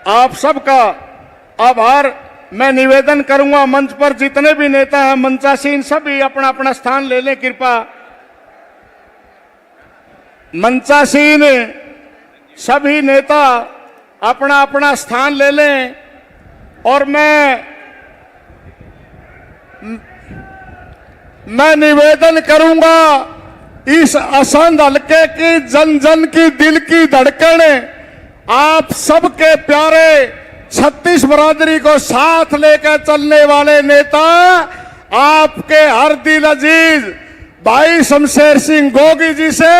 आप सबका आभार मैं निवेदन करूंगा। मंच पर जितने भी नेता हैं मंचासीन सभी अपना अपना स्थान ले लें कृपया। मंचासीन सभी नेता अपना अपना स्थान ले लें और मैं निवेदन करूंगा इस असंध हल्के की जन जन की दिल की धड़कन आप सबके प्यारे 36 बरादरी को साथ लेकर चलने वाले नेता आपके हर दिल अजीज भाई शमशेर सिंह गोगी जी से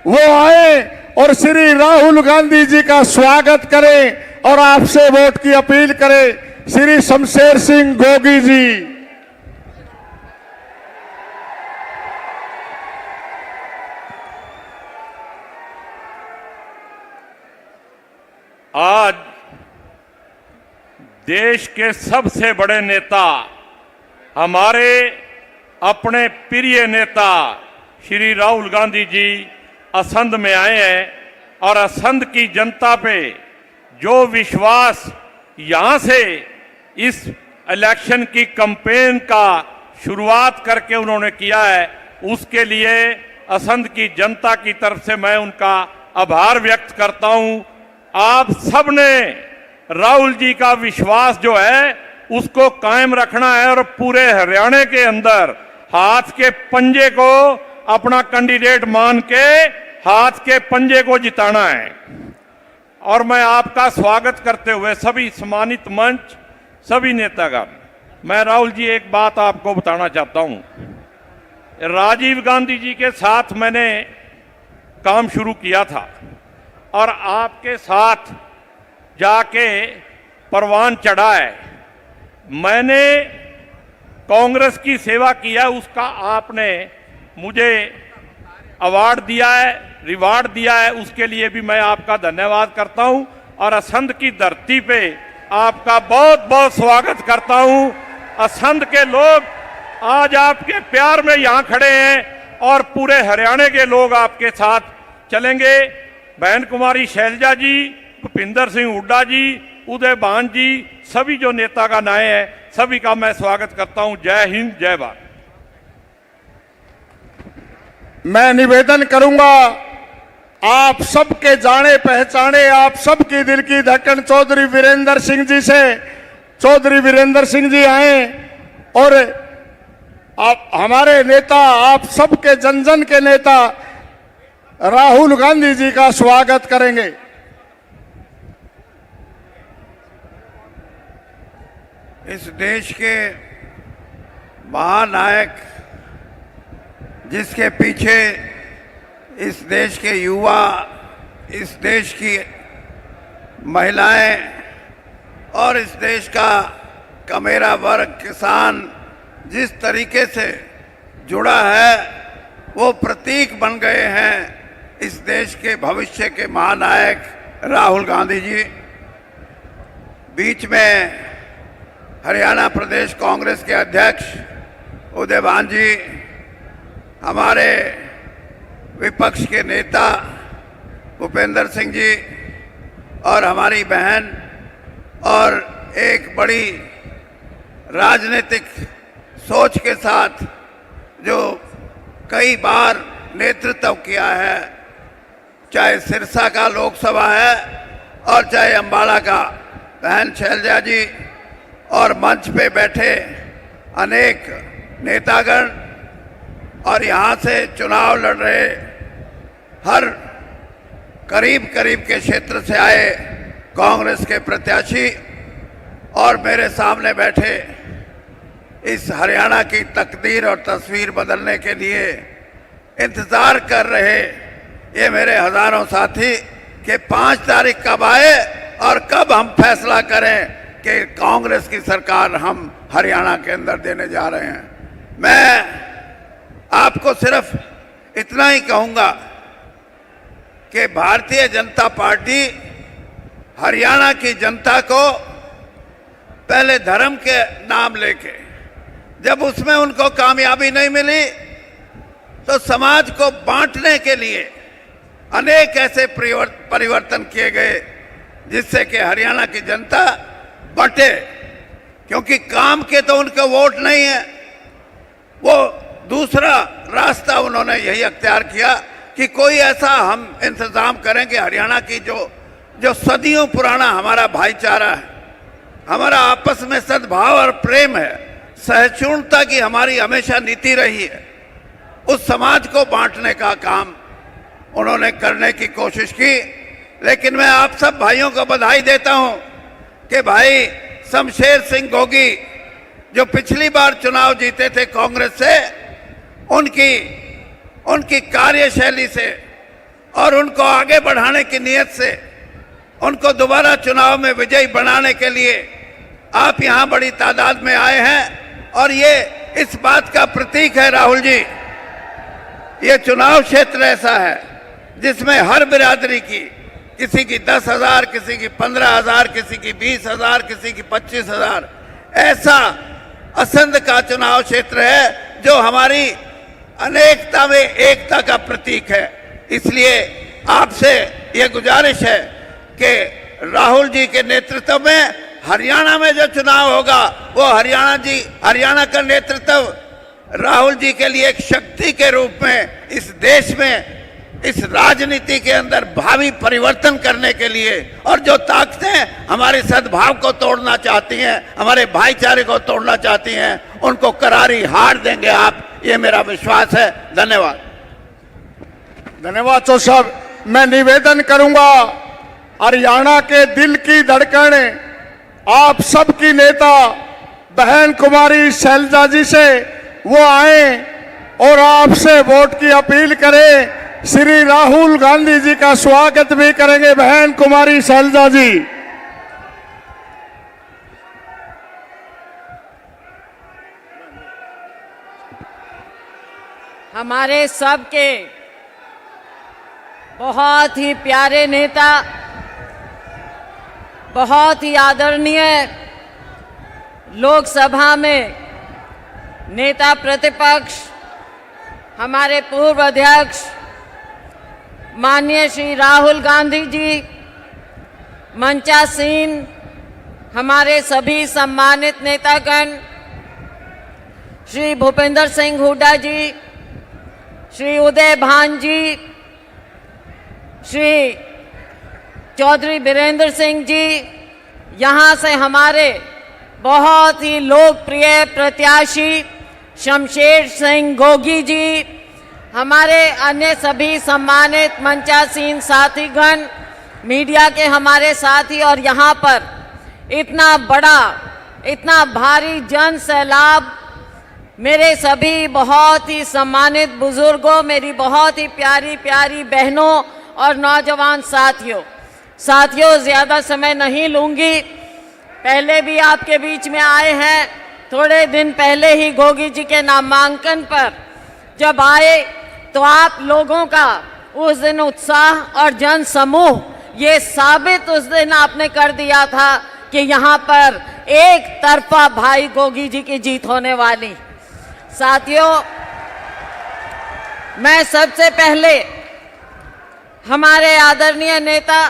वो आए और श्री राहुल गांधी जी का स्वागत करें और आपसे वोट की अपील करें। श्री शमशेर सिंह गोगी जी। आज देश के सबसे बड़े नेता हमारे अपने प्रिय नेता श्री राहुल गांधी जी असंध में आए हैं और असंध की जनता पे जो विश्वास यहां से इस इलेक्शन की कैंपेन का शुरुआत करके उन्होंने किया है, उसके लिए असंध की जनता की तरफ से मैं उनका आभार व्यक्त करता हूं। आप सब ने राहुल जी का विश्वास जो है उसको कायम रखना है और पूरे हरियाणा के अंदर हाथ के पंजे को अपना कैंडिडेट मान के हाथ के पंजे को जिताना है। और मैं आपका स्वागत करते हुए सभी सम्मानित मंच सभी नेतागण, मैं राहुल जी एक बात आपको बताना चाहता हूं। राजीव गांधी जी के साथ मैंने काम शुरू किया था और आपके साथ जाके परवान चढ़ा है। मैंने कांग्रेस की सेवा किया, उसका आपने मुझे अवार्ड दिया है, रिवार्ड दिया है, उसके लिए भी मैं आपका धन्यवाद करता हूं और असंध की धरती पे आपका बहुत बहुत स्वागत करता हूं। असंध के लोग आज आपके प्यार में यहां खड़े हैं और पूरे हरियाणा के लोग आपके साथ चलेंगे। बहन कुमारी शैलजा जी, भूपिंदर सिंह हुड्डा जी, उदय भान जी, सभी जो नेता का नाय है सभी का मैं स्वागत करता हूं। जय हिंद, जय भारत। मैं निवेदन करूंगा आप सबके जाने पहचाने आप सबकी दिल की धड़कन चौधरी वीरेंद्र सिंह जी से। चौधरी वीरेंद्र सिंह जी आए और आप हमारे नेता आप सबके जन जन के नेता राहुल गांधी जी का स्वागत करेंगे। इस देश के महानायक जिसके पीछे इस देश के युवा, इस देश की महिलाएं और इस देश का कमेरा वर्ग किसान जिस तरीके से जुड़ा है वो प्रतीक बन गए हैं इस देश के भविष्य के महानायक राहुल गांधी जी। बीच में हरियाणा प्रदेश कांग्रेस के अध्यक्ष उदय भान जी, हमारे विपक्ष के नेता भूपेंद्र सिंह जी और हमारी बहन और एक बड़ी राजनीतिक सोच के साथ जो कई बार नेतृत्व किया है, चाहे सिरसा का लोकसभा है और चाहे अंबाला का, बहन शैलजा जी और मंच पे बैठे अनेक नेतागण और यहाँ से चुनाव लड़ रहे हर करीब करीब के क्षेत्र से आए कांग्रेस के प्रत्याशी और मेरे सामने बैठे इस हरियाणा की तकदीर और तस्वीर बदलने के लिए इंतजार कर रहे ये मेरे हजारों साथी कि 5 तारीख कब आए और कब हम फैसला करें कि कांग्रेस की सरकार हम हरियाणा के अंदर देने जा रहे हैं। मैं आपको सिर्फ इतना ही कहूंगा कि भारतीय जनता पार्टी हरियाणा की जनता को पहले धर्म के नाम लेके, जब उसमें उनको कामयाबी नहीं मिली तो समाज को बांटने के लिए अनेक ऐसे परिवर्तन किए गए जिससे कि हरियाणा की जनता बटे, क्योंकि काम के तो उनके वोट नहीं है। वो दूसरा रास्ता उन्होंने यही अख्तियार किया कि कोई ऐसा हम इंतजाम करें कि हरियाणा की जो सदियों पुराना हमारा भाईचारा है, हमारा आपस में सद्भाव और प्रेम है, सहिष्णुता की हमारी हमेशा नीति रही है, उस समाज को बांटने का काम उन्होंने करने की कोशिश की। लेकिन मैं आप सब भाइयों को बधाई देता हूं कि भाई शमशेर सिंह गोगी जो पिछली बार चुनाव जीते थे कांग्रेस से, उनकी कार्यशैली से और उनको आगे बढ़ाने की नीयत से उनको दोबारा चुनाव में विजयी बनाने के लिए आप यहां बड़ी तादाद में आए हैं। और ये इस बात का प्रतीक है राहुल जी, ये चुनाव क्षेत्र ऐसा है जिसमें हर बिरादरी की, किसी की 10,000, किसी की 15,000, किसी की 20,000, किसी की 25,000, ऐसा असंध का चुनाव क्षेत्र है जो हमारी अनेकता में एकता का प्रतीक है। इसलिए आपसे ये गुजारिश है कि राहुल जी के नेतृत्व में हरियाणा में जो चुनाव होगा वो हरियाणा का नेतृत्व राहुल जी के लिए एक शक्ति के रूप में इस देश में, इस राजनीति के अंदर भावी परिवर्तन करने के लिए, और जो ताकतें हमारे सद्भाव को तोड़ना चाहती हैं, हमारे भाईचारे को तोड़ना चाहती हैं, उनको करारी हार देंगे आप, ये मेरा विश्वास है। धन्यवाद। धन्यवाद चौधरी साहब। मैं निवेदन करूंगा, हरियाणा के दिल की धड़कन आप सबकी नेता बहन कुमारी शैलजा जी से वो आए और आपसे वोट की अपील करें। श्री राहुल गांधी जी का स्वागत भी करेंगे बहन कुमारी शैलजा जी। हमारे सबके बहुत ही प्यारे नेता, बहुत ही आदरणीय लोकसभा में नेता प्रतिपक्ष, हमारे पूर्व अध्यक्ष माननीय श्री राहुल गांधी जी, मंचासीन हमारे सभी सम्मानित नेतागण, श्री भूपेंद्र सिंह हुड्डा जी, श्री उदय भान जी, श्री चौधरी बीरेंद्र सिंह जी, यहाँ से हमारे बहुत ही लोकप्रिय प्रत्याशी शमशेर सिंह गोगी जी, हमारे अन्य सभी सम्मानित मंचासीन साथीगण, मीडिया के हमारे साथी, और यहाँ पर इतना बड़ा, इतना भारी जन सैलाब, मेरे सभी बहुत ही सम्मानित बुजुर्गों, मेरी बहुत ही प्यारी प्यारी बहनों और नौजवान साथियों, ज़्यादा समय नहीं लूँगी। पहले भी आपके बीच में आए हैं, थोड़े दिन पहले ही गोगी जी के नामांकन पर जब आए तो आप लोगों का उस दिन उत्साह और जन समूह, ये साबित उस दिन आपने कर दिया था कि यहाँ पर एक तरफा भाई गोगी जी की जीत होने वाली। साथियों, मैं सबसे पहले हमारे आदरणीय नेता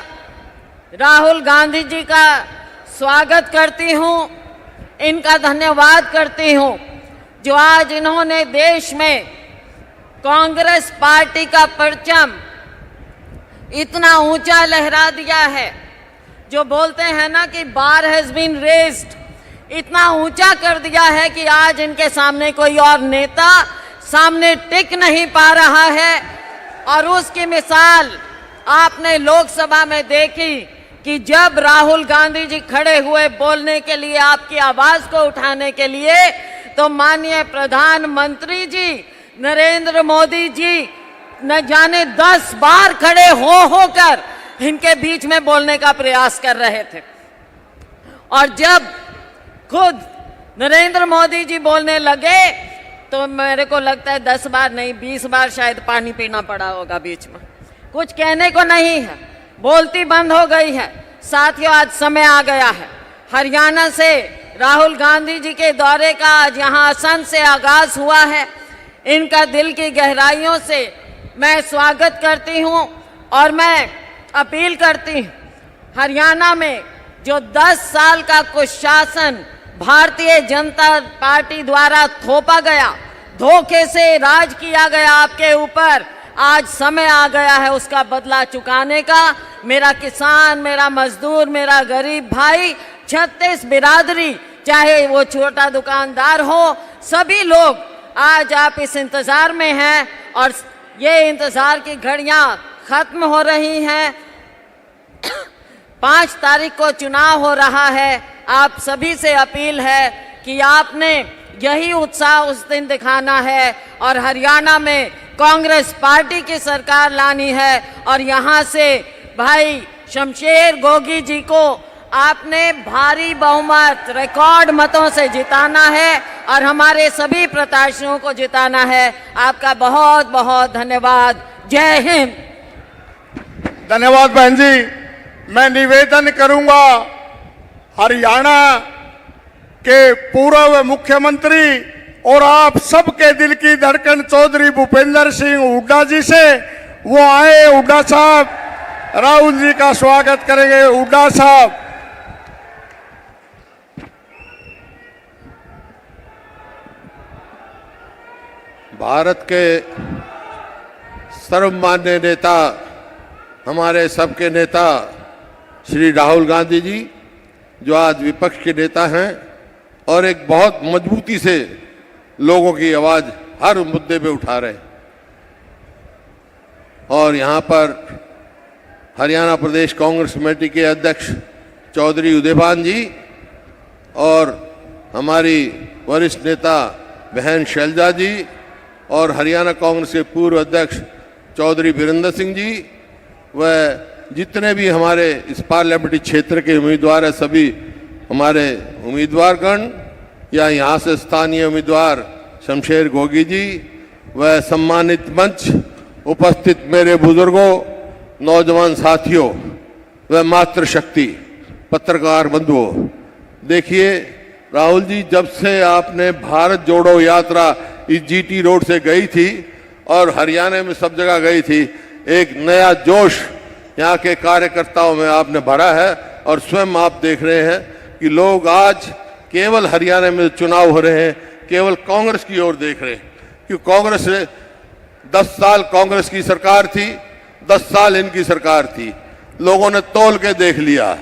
राहुल गांधी जी का स्वागत करती हूँ, इनका धन्यवाद करती हूँ जो आज इन्होंने देश में कांग्रेस पार्टी का परचम इतना ऊंचा लहरा दिया है। जो बोलते हैं ना कि बार हैज बीन रेज्ड, इतना ऊंचा कर दिया है कि आज इनके सामने कोई और नेता सामने टिक नहीं पा रहा है। और उसकी मिसाल आपने लोकसभा में देखी कि जब राहुल गांधी जी खड़े हुए बोलने के लिए, आपकी आवाज को उठाने के लिए, तो माननीय प्रधानमंत्री जी नरेंद्र मोदी जी न जाने 10 बार खड़े होकर इनके बीच में बोलने का प्रयास कर रहे थे। और जब खुद नरेंद्र मोदी जी बोलने लगे तो मेरे को लगता है 10 बार नहीं 20 बार शायद पानी पीना पड़ा होगा बीच में। कुछ कहने को नहीं है, बोलती बंद हो गई है। साथियों, आज समय आ गया है। हरियाणा से राहुल गांधी जी के दौरे का आज यहाँ असंध से आगाज हुआ है। इनका दिल की गहराइयों से मैं स्वागत करती हूँ और मैं अपील करती हूँ हरियाणा में जो 10 साल का कुशासन भारतीय जनता पार्टी द्वारा थोपा गया, धोखे से राज किया गया आपके ऊपर, आज समय आ गया है उसका बदला चुकाने का। मेरा किसान, मेरा मजदूर, मेरा गरीब भाई, 36 बिरादरी, चाहे वो छोटा दुकानदार हो, सभी लोग आज आप इस इंतजार में हैं और ये इंतजार की घड़ियां खत्म हो रही हैं। 5 तारीख को चुनाव हो रहा है। आप सभी से अपील है कि आपने यही उत्साह उस दिन दिखाना है और हरियाणा में कांग्रेस पार्टी की सरकार लानी है और यहाँ से भाई शमशेर गोगी जी को आपने भारी बहुमत, रिकॉर्ड मतों से जिताना है और हमारे सभी प्रत्याशियों को जिताना है। आपका बहुत बहुत धन्यवाद। जय हिंद। धन्यवाद बहन जी। मैं निवेदन करूंगा हरियाणा के पूर्व मुख्यमंत्री और आप सबके दिल की धड़कन चौधरी भूपेंद्र सिंह हुड्डा जी से, वो आए। हुड्डा साहब राहुल जी का स्वागत करेंगे। हुड्डा साहब। भारत के सर्वमान्य नेता, हमारे सबके नेता श्री राहुल गांधी जी, जो आज विपक्ष के नेता हैं और एक बहुत मजबूती से लोगों की आवाज हर मुद्दे पे उठा रहे हैं। और यहाँ पर हरियाणा प्रदेश कांग्रेस कमेटी के अध्यक्ष चौधरी उदयभान जी और हमारी वरिष्ठ नेता बहन शैलजा जी और हरियाणा कांग्रेस के पूर्व अध्यक्ष चौधरी वीरेंद्र सिंह जी, व जितने भी हमारे इस पार्लियामेंट्री क्षेत्र के उम्मीदवार हैं, सभी हमारे उम्मीदवारगण या यहाँ से स्थानीय उम्मीदवार शमशेर गोगी जी, व सम्मानित मंच उपस्थित मेरे बुजुर्गों, नौजवान साथियों व मातृशक्ति पत्रकार बंधुओं। देखिए राहुल जी, जब से आपने भारत जोड़ो यात्रा इस जीटी रोड से गई थी और हरियाणा में सब जगह गई थी, एक नया जोश यहाँ के कार्यकर्ताओं में आपने भरा है और स्वयं आप देख रहे हैं कि लोग आज केवल हरियाणा में चुनाव हो रहे हैं, केवल कांग्रेस की ओर देख रहे हैं। क्योंकि कांग्रेस 10 साल कांग्रेस की सरकार थी, 10 साल इनकी सरकार थी, लोगों ने तौल के देख लिया।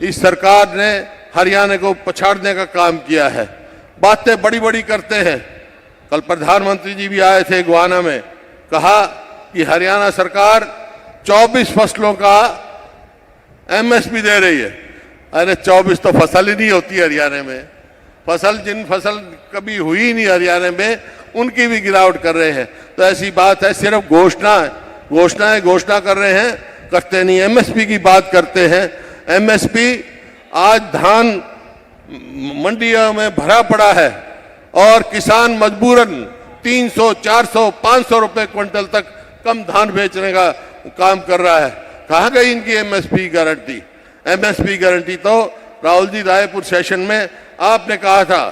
इस सरकार ने हरियाणा को पछाड़ने का काम किया है, बातें बड़ी बड़ी करते हैं। कल प्रधानमंत्री जी भी आए थे गुआना में, कहा कि हरियाणा सरकार 24 फसलों का एमएसपी दे रही है। अरे 24 तो फसल ही नहीं होती हरियाणा में। जिन फसल कभी हुई नहीं हरियाणा में, उनकी भी गिरावट कर रहे हैं। तो ऐसी बात है, सिर्फ घोषणा कर रहे हैं, करते नहीं। एमएसपी की बात करते हैं। एमएसपी आज धान मंडियों में भरा पड़ा है और किसान मजबूरन 300, 400, 500 रुपए क्विंटल तक कम धान बेचने का काम कर रहा है। कहाँ गई इनकी एमएसपी गारंटी? एमएसपी गारंटी तो राहुल जी रायपुर सेशन में आपने कहा था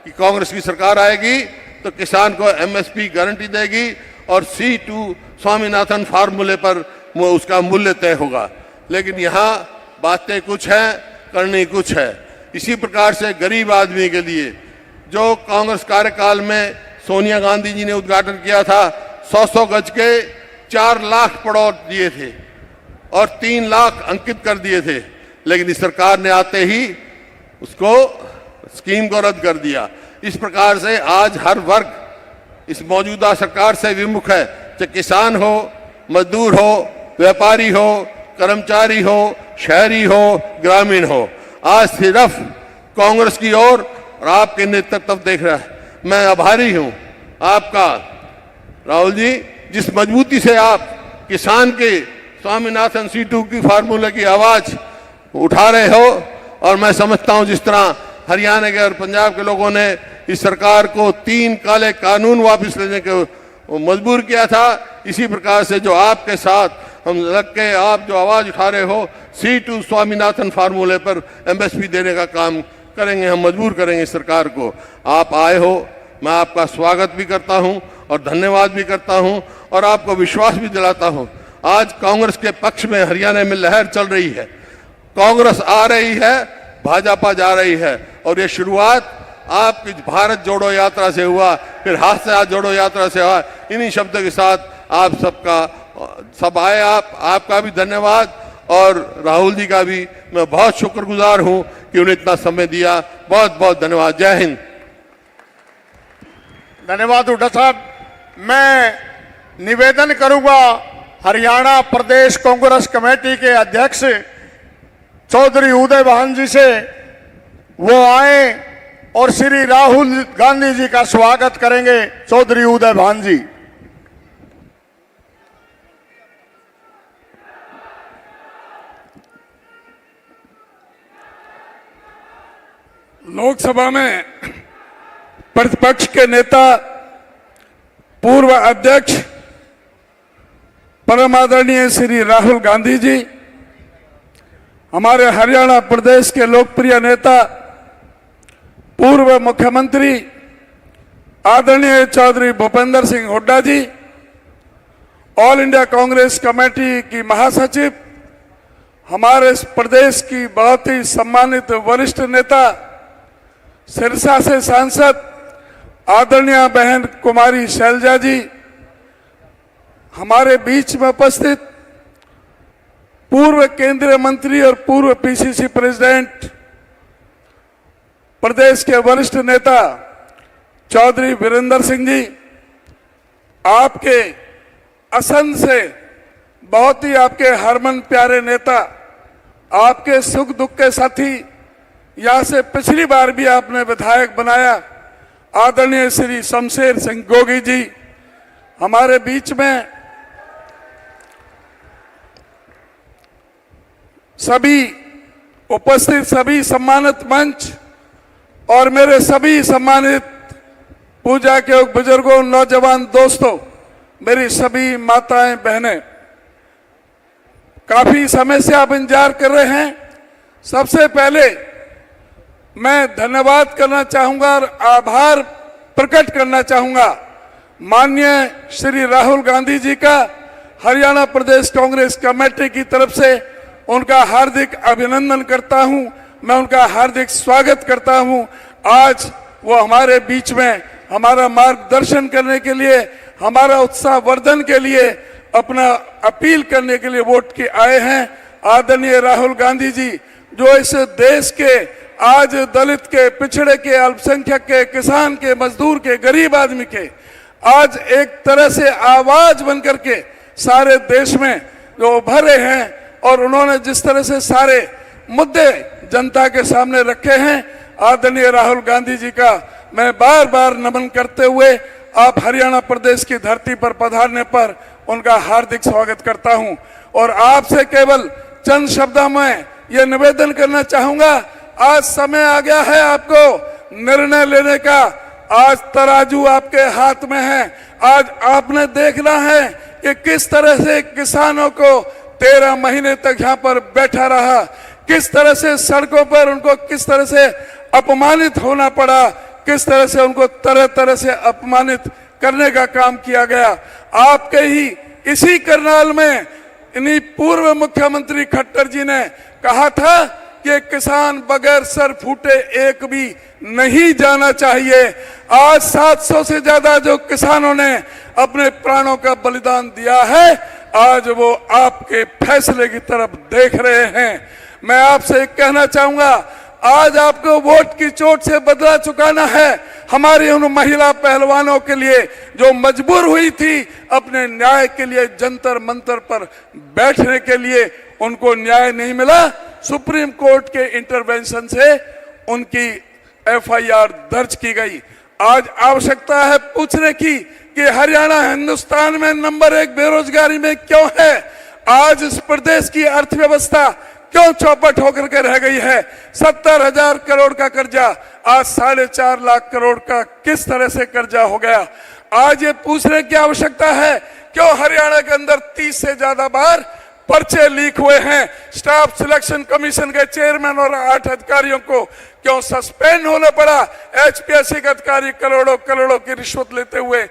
कि कांग्रेस की सरकार आएगी तो किसान को एमएसपी गारंटी देगी और C2 स्वामीनाथन फार्मूले पर उसका मूल्य तय होगा। लेकिन यहाँ बातें कुछ हैं, करनी कुछ है। इसी प्रकार से गरीब आदमी के लिए जो कांग्रेस कार्यकाल में सोनिया गांधी जी ने उद्घाटन किया था, 100 गज के 4 लाख पड़ोस दिए थे और 3 लाख अंकित कर दिए थे। लेकिन इस सरकार ने आते ही उसको स्कीम को रद्द कर दिया। इस प्रकार से आज हर वर्ग इस मौजूदा सरकार से विमुख है, चाहे किसान हो, मजदूर हो, व्यापारी हो, कर्मचारी हो, शहरी हो, ग्रामीण हो। आज सिर्फ कांग्रेस की ओर और आपके नेतृत्व देख रहा है। मैं आभारी हूं आपका राहुल जी, जिस मजबूती से आप किसान के स्वामीनाथन C2 की फार्मूले की आवाज उठा रहे हो। और मैं समझता हूं जिस तरह हरियाणा के और पंजाब के लोगों ने इस सरकार को 3 काले कानून वापस लेने को मजबूर किया था, इसी प्रकार से जो आपके साथ हम लग के आप जो आवाज उठा रहे हो, C2 स्वामीनाथन फार्मूले पर एमएसपी देने का काम करेंगे, हम मजबूर करेंगे सरकार को। आप आए हो, मैं आपका स्वागत भी करता हूं और धन्यवाद भी करता हूं और आपको विश्वास भी दिलाता हूं। आज कांग्रेस के पक्ष में हरियाणा में लहर चल रही है कांग्रेस आ रही है, भाजपा जा रही है। और ये शुरुआत आपकी भारत जोड़ो यात्रा से हुआ, फिर हाथ से हाथ जोड़ो यात्रा से हुआ। इन्हीं शब्दों के साथ आप सब आए। आपका भी धन्यवाद और राहुल जी का भी मैं बहुत शुक्रगुजार हूं कि उन्हें इतना समय दिया। बहुत बहुत धन्यवाद। जय हिंद। धन्यवाद हुड्डा साहब। मैं निवेदन करूंगा हरियाणा प्रदेश कांग्रेस कमेटी के अध्यक्ष चौधरी उदय भान जी से, वो आए और श्री राहुल गांधी जी का स्वागत करेंगे। चौधरी उदय भान जी। लोकसभा में प्रतिपक्ष के नेता पूर्व अध्यक्ष परम आदरणीय श्री राहुल गांधी जी, हमारे हरियाणा प्रदेश के लोकप्रिय नेता पूर्व मुख्यमंत्री आदरणीय चौधरी भूपेंद्र सिंह हुड्डा जी, ऑल इंडिया कांग्रेस कमेटी की महासचिव, हमारे इस प्रदेश की बहुत ही सम्मानित वरिष्ठ नेता, सिरसा से सांसद आदरणीय बहन कुमारी शैलजा जी, हमारे बीच में उपस्थित पूर्व केंद्रीय मंत्री और पूर्व पीसीसी प्रेसिडेंट, प्रदेश के वरिष्ठ नेता चौधरी वीरेंद्र सिंह जी, आपके असंध से बहुत ही आपके हरमन प्यारे नेता, आपके सुख दुख के साथी, यहां से पिछली बार भी आपने विधायक बनाया, आदरणीय श्री शमशेर सिंह गोगी जी, हमारे बीच में सभी उपस्थित सभी सम्मानित मंच और मेरे सभी सम्मानित पूजा के बुजुर्गों, नौजवान दोस्तों, मेरी सभी माताएं बहनें, काफी समय से आप इंतजार कर रहे हैं। सबसे पहले मैं धन्यवाद करना चाहूंगा और आभार प्रकट करना चाहूंगा माननीय श्री राहुल गांधी जी का, हरियाणा प्रदेश कांग्रेस कमेटी की तरफ से उनका हार्दिक अभिनंदन करता हूं, मैं उनका हार्दिक स्वागत करता हूं। आज वो हमारे बीच में हमारा मार्गदर्शन करने के लिए, हमारा उत्साह वर्धन के लिए, अपना अपील करने के लिए वोट के आए हैं। आदरणीय राहुल गांधी जी, जो इस देश के आज दलित के, पिछड़े के, अल्पसंख्यक के, किसान के, मजदूर के, गरीब आदमी के आज एक तरह से आवाज बनकर के सारे देश में जो उभरे हैं, और उन्होंने जिस तरह से सारे मुद्दे जनता के सामने रखे हैं, आदरणीय राहुल गांधी जी का मैं बार बार नमन करते हुए आप हरियाणा प्रदेश की धरती पर पधारने पर उनका हार्दिक स्वागत करता हूं। और आपसे केवल चंद शब्दों में यह निवेदन करना चाहूंगा, आज समय आ गया है आपको निर्णय लेने का। आज तराजू आपके हाथ में है। आज आपने देखना है कि किस तरह से किसानों को 13 महीने तक यहाँ पर बैठा रहा, किस तरह से सड़कों पर उनको किस तरह से अपमानित होना पड़ा, किस तरह से उनको तरह तरह से अपमानित करने का काम किया गया। आपके ही इसी करनाल में इन्हीं पूर्व मुख्यमंत्री खट्टर जी ने कहा था कि किसान बगैर सर फूटे एक भी नहीं जाना चाहिए। आज 700 से ज्यादा जो किसानों ने अपने प्राणों का बलिदान दिया है, आज वो आपके फैसले की तरफ देख रहे हैं। मैं आपसे कहना चाहूंगा, आज आपको वोट की चोट से बदला चुकाना है। हमारी उन महिला पहलवानों के लिए जो मजबूर हुई थी अपने न्याय के लिए जंतर मंतर पर बैठने के लिए, उनको न्याय नहीं मिला। सुप्रीम कोर्ट के इंटरवेंशन से उनकी एफआईआर दर्ज की गई। आज आवश्यकता है पूछने की कि हरियाणा हिंदुस्तान में नंबर 1 बेरोजगारी में क्यों है? आज इस प्रदेश की अर्थव्यवस्था क्यों चौपट होकर के रह गई है? 70,000 करोड़ का कर्जा आज 4.5 लाख करोड़ का किस तरह से कर्जा हो गया? आज ये पूछने की आवश्यकता है क्यों हरियाणा के अंदर 30 से ज्यादा बार पर्चे लीक हुए हैं? स्टाफ सिलेक्शन कमीशन के चेयरमैन और 8 अधिकारियों को क्यों सस्पेंड होना पड़ा? एचपीएससी के अधिकारी करोड़ों करोड़ों की रिश्वत लेते हुए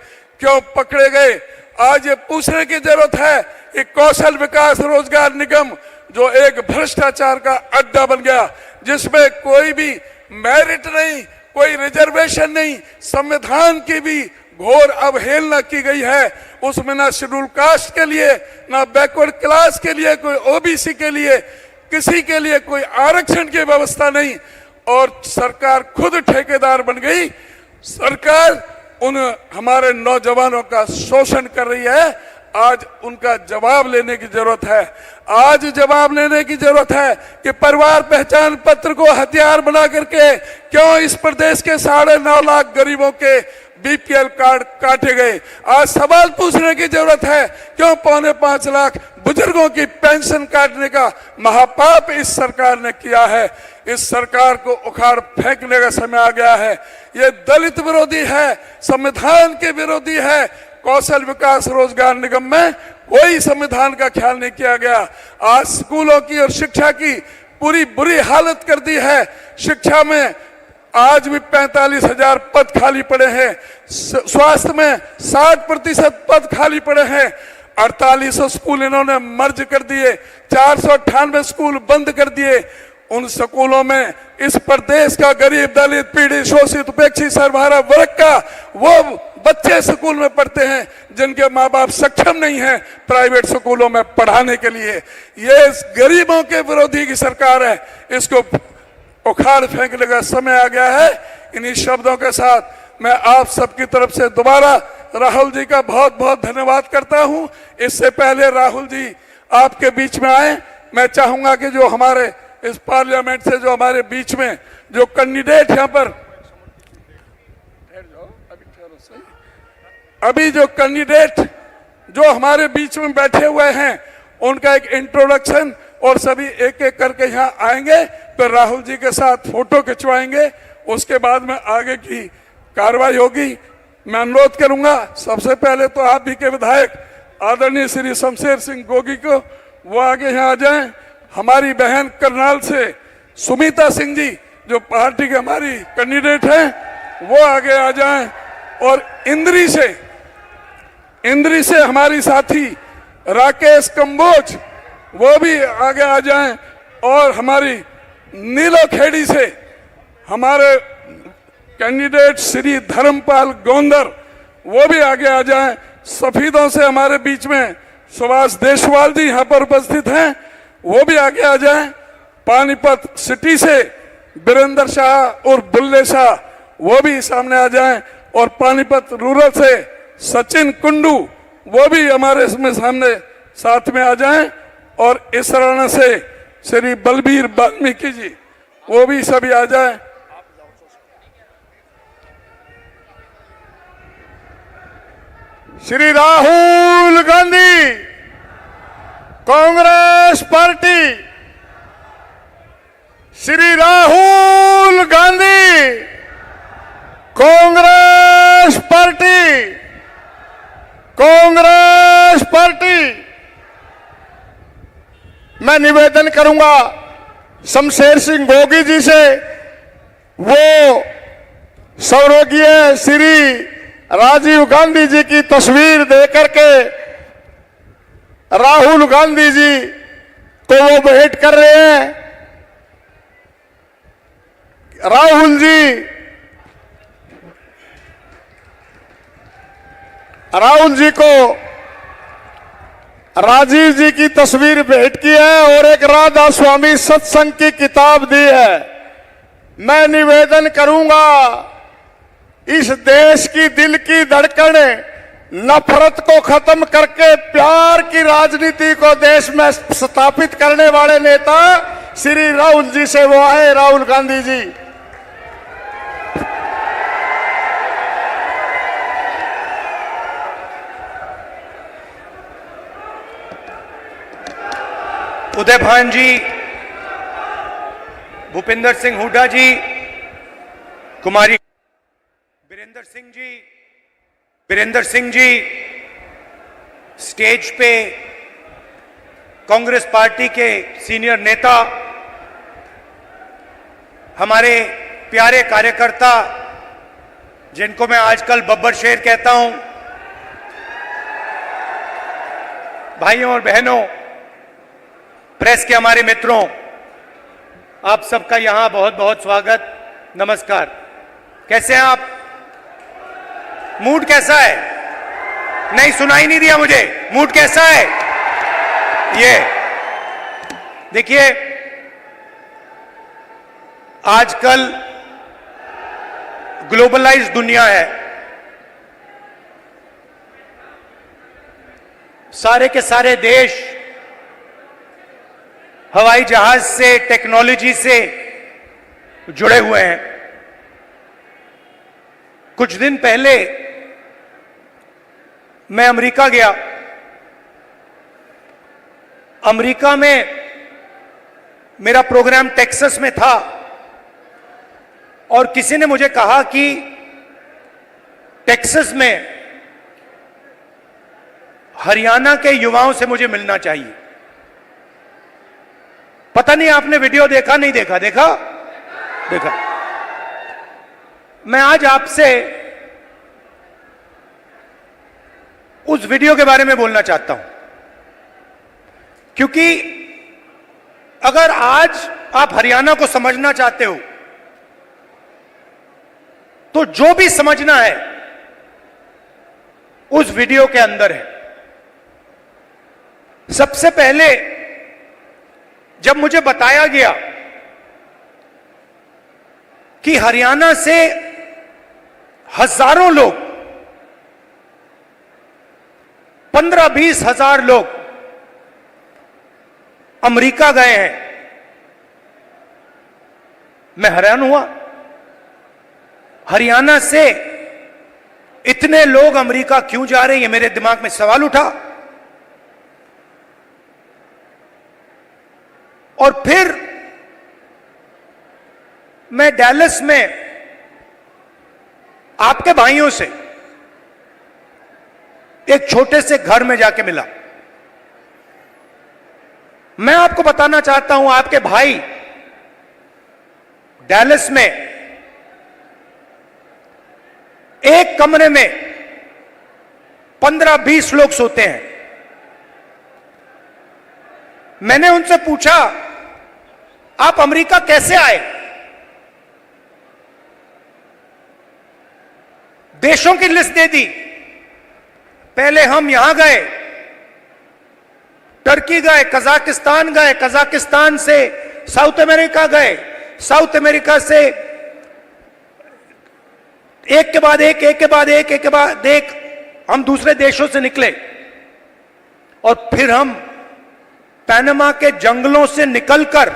क्यों पकड़े गए? आज ये पूछने की जरूरत है कि कौशल विकास रोजगार निगम जो एक भ्रष्टाचार का अड्डा बन गया, जिसमें कोई भी मेरिट नहीं, कोई रिजर्वेशन नहीं, संविधान की भी घोर अवहेलना की गई है। उसमें ना शेड्यूल कास्ट के लिए, ना बैकवर्ड क्लास के लिए, कोई ओबीसी के लिए, किसी के लिए कोई आरक्षण की व्यवस्था नहीं। और सरकार खुद ठेकेदार बन गई। सरकार उन हमारे नौजवानों का शोषण कर रही है। आज उनका जवाब लेने की जरूरत है। आज जवाब लेने की जरूरत है कि परिवार पहचान पत्र को हथियार बना करके क्यों इस प्रदेश के 9.5 लाख गरीबों के बीपीएल कार्ड काटे गए। आज सवाल पूछने की जरूरत है, क्यों 4.25 लाख बुजुर्गों की पेंशन काटने का महापाप इस सरकार ने किया है। इस सरकार को उखाड़ फेंकने का समय आ गया है। ये दलित विरोधी है, संविधान के विरोधी है। कौशल विकास रोजगार निगम में कोई संविधान का ख्याल नहीं किया गया। आज स्कूलों की और शिक्षा की पूरी बुरी हालत कर दी है। शिक्षा में आज भी 45,000 पद खाली पड़े हैं। स्वास्थ्य में 60% पद खाली पड़े हैं। 4800 स्कूल इन्होंने मर्ज कर दिए, 498 स्कूल बंद कर दिए। उन स्कूलों में इस प्रदेश का गरीब, दलित, पीड़ित, शोषित, उपेक्षित, सर्वहारा वर्ग का वो बच्चे स्कूल में पढ़ते हैं जिनके माँ बाप सक्षम नहीं है प्राइवेट स्कूलों में पढ़ाने के लिए। ये गरीबों के विरोधी की सरकार है। इसको उखाड़ फेंकने का समय आ गया है। इन्हीं शब्दों के साथ मैं आप सबकी तरफ से दोबारा राहुल जी का बहुत बहुत धन्यवाद करता हूं। इससे पहले राहुल जी आपके बीच में आए, मैं चाहूंगा कि जो हमारे इस पार्लियामेंट से जो हमारे बीच में जो कैंडिडेट यहाँ पर अभी जो कैंडिडेट जो हमारे बीच में बैठे हुए हैं, उनका एक इंट्रोडक्शन और सभी एक एक करके यहाँ आएंगे, फिर राहुल जी के साथ फोटो खिंचवाएंगे। उसके बाद में आगे की कार्रवाई होगी। मैं अनुरोध करूंगा सबसे पहले तो आप भी के विधायक आदरणीय श्री शमशेर सिंह गोगी को वो आगे यहाँ आ जाएं। हमारी बहन करनाल से सुमिता सिंह जी जो पार्टी के हमारी कैंडिडेट हैं वो आगे आ जाएं। और इंद्री से हमारी साथी राकेश कंबोज वो भी आगे आ जाएं। और हमारी नीलोखेड़ी से हमारे कैंडिडेट श्री धर्मपाल गोंदर वो भी आगे आ जाएं। सफीदों से हमारे बीच में सुभाष देशवाल जी यहाँ पर उपस्थित हैं, वो भी आगे आ जाएं। पानीपत सिटी से बीरेंद्र शाह और बुल्ले शाह वो भी सामने आ जाएं। और पानीपत रूरल से सचिन कुंडू वो भी हमारे इसमें सामने साथ में आ जाएं। और इस रण से श्री बलबीर वाल्मीकि जी वो भी सभी आ जाएं। Shri Rahul Gandhi Congress party, Shri Rahul Gandhi Congress party, Congress party. मैं निवेदन करूंगा शमशेर सिंह गोगी जी से, वो स्वर्गीय श्री राजीव गांधी जी की तस्वीर देकर के राहुल गांधी जी को वो भेंट कर रहे हैं। राहुल जी को राजीव जी की तस्वीर भेंट की है और एक राधा स्वामी सत्संग की किताब दी है। मैं निवेदन करूंगा इस देश की दिल की धड़कन नफरत को खत्म करके प्यार की राजनीति को देश में स्थापित करने वाले नेता श्री राहुल जी से वो है राहुल गांधी जी। उदय भान जी, भूपिंदर सिंह हुड्डा जी, कुमारी बीरेंद्र सिंह जी, स्टेज पे कांग्रेस पार्टी के सीनियर नेता, हमारे प्यारे कार्यकर्ता जिनको मैं आजकल बब्बर शेर कहता हूं, भाइयों और बहनों, प्रेस के हमारे मित्रों, आप सबका यहां बहुत बहुत स्वागत, नमस्कार। कैसे हैं आप? मूड कैसा है? नहीं, सुनाई नहीं दिया मुझे। मूड कैसा है? ये देखिए, आजकल ग्लोबलाइज दुनिया है। सारे के सारे देश हवाई जहाज से, टेक्नोलॉजी से जुड़े हुए हैं। कुछ दिन पहले मैं अमेरिका गया। अमेरिका में मेरा प्रोग्राम टेक्सास में था और किसी ने मुझे कहा कि टेक्सास में हरियाणा के युवाओं से मुझे मिलना चाहिए। पता नहीं आपने वीडियो देखा, नहीं देखा? देखा? देखा। मैं आज आपसे उस वीडियो के बारे में बोलना चाहता हूं, क्योंकि अगर आज आप हरियाणा को समझना चाहते हो तो जो भी समझना है उस वीडियो के अंदर है। सबसे पहले जब मुझे बताया गया कि हरियाणा से हजारों लोग, 15-20 हजार लोग अमेरिका गए हैं, मैं हैरान हुआ। हरियाणा से इतने लोग अमेरिका क्यों जा रहे हैं, ये मेरे दिमाग में सवाल उठा। और फिर मैं डैलस में आपके भाइयों से एक छोटे से घर में जाके मिला। मैं आपको बताना चाहता हूं, आपके भाई डैलस में एक कमरे में 15-20 लोग सोते हैं। मैंने उनसे पूछा, आप अमेरिका कैसे आए? देशों की लिस्ट दे दी। पहले हम यहां गए, टर्की गए, कजाकिस्तान गए, कजाकिस्तान से साउथ अमेरिका गए, साउथ अमेरिका से एक के बाद एक, एक के बाद एक, एक के बाद एक हम दूसरे देशों से निकले और फिर हम पनामा के जंगलों से निकलकर